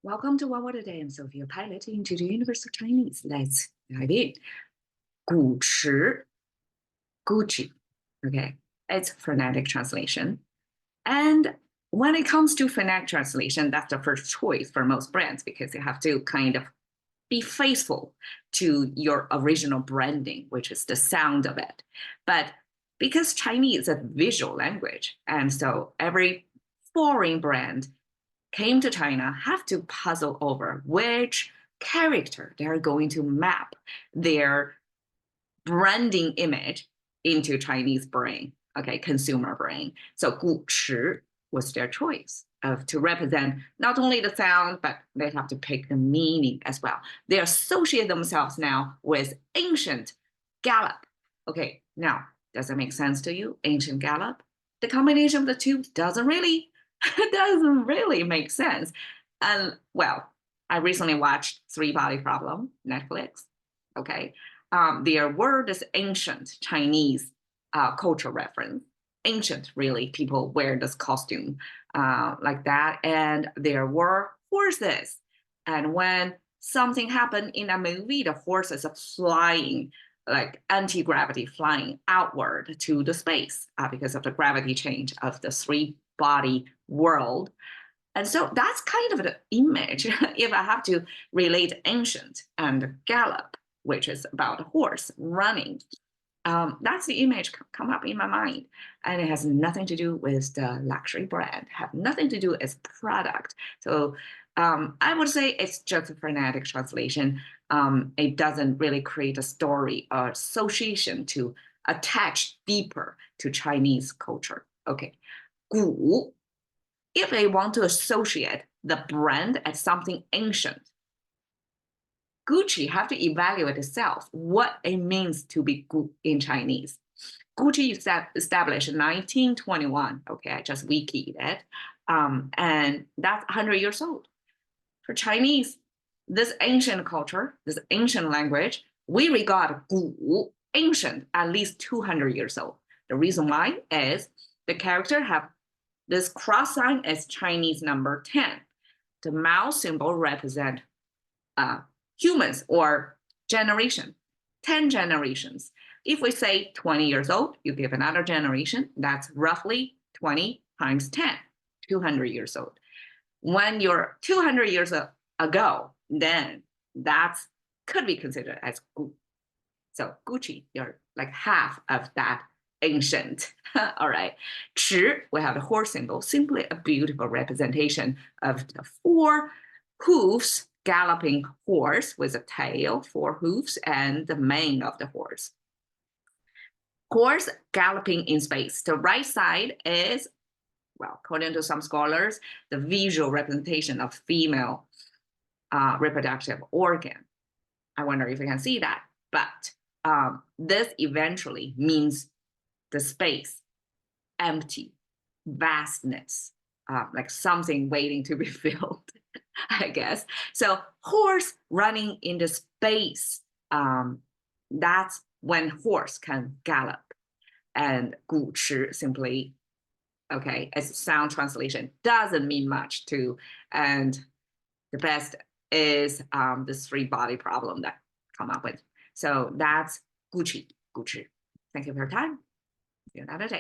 Welcome to OWAD Today. I'm Sophia, pilot into the universe of Chinese. Let's dive in. 古驰, Gucci. Okay, it's phonetic translation. And when it comes to phonetic translation, that's the first choice for most brands because you have to kind of be faithful to your original branding, which is the sound of it. But because Chinese is a visual language, and so every foreign brand came to China have to puzzle over which character they're going to map their branding image into Chinese brain, okay, consumer brain. So 古驰 was their choice of to represent not only the sound, but they have to pick the meaning as well. They associate themselves now with ancient gallop. Okay, now, does it make sense to you? Ancient gallop? The combination of the two doesn't really make sense. And well, I recently watched Three Body Problem, Netflix. Okay, there were this ancient Chinese cultural reference. Ancient, really, people wear this costume like that, and there were horses. And when something happened in a movie, the horses are flying like anti-gravity, flying outward to the space because of the gravity change of the three-body world. And so that's kind of the image if I have to relate ancient and gallop, which is about a horse running. That's the image come up in my mind. And it has nothing to do with the luxury brand, have nothing to do with product. So I would say it's just a phonetic translation. It doesn't really create a story or association to attach deeper to Chinese culture. Okay, 古, if they want to associate the brand as something ancient, Gucci have to evaluate itself what it means to be good in Chinese. Gucci established in 1921. Okay, I just wikied it. And that's 100 years old. For Chinese, this ancient culture, this ancient language, we regard gu, ancient, at least 200 years old. The reason why is the character have this cross sign as Chinese number 10. The mouse symbol represent humans or generation, 10 generations. If we say 20 years old, you give another generation, that's roughly 20 times 10, 200 years old. When you're 200 years ago, then that's could be considered as Gu. So Gucci, you're like half of that ancient. All right. 驰, we have the horse symbol, simply a beautiful representation of the four hooves galloping horse with a tail, four hooves, and the mane of the horse. Horse galloping in space. The right side is, well, according to some scholars, the visual representation of female reproductive organ. I wonder if you can see that. But this eventually means the space, empty, vastness, like something waiting to be filled, I guess. So horse running into space, that's when horse can gallop. And 古驰 simply, okay, as sound translation, doesn't mean much to, and the best is this three body problem that come up with. So that's Gucci. Thank you for your time. See you another day.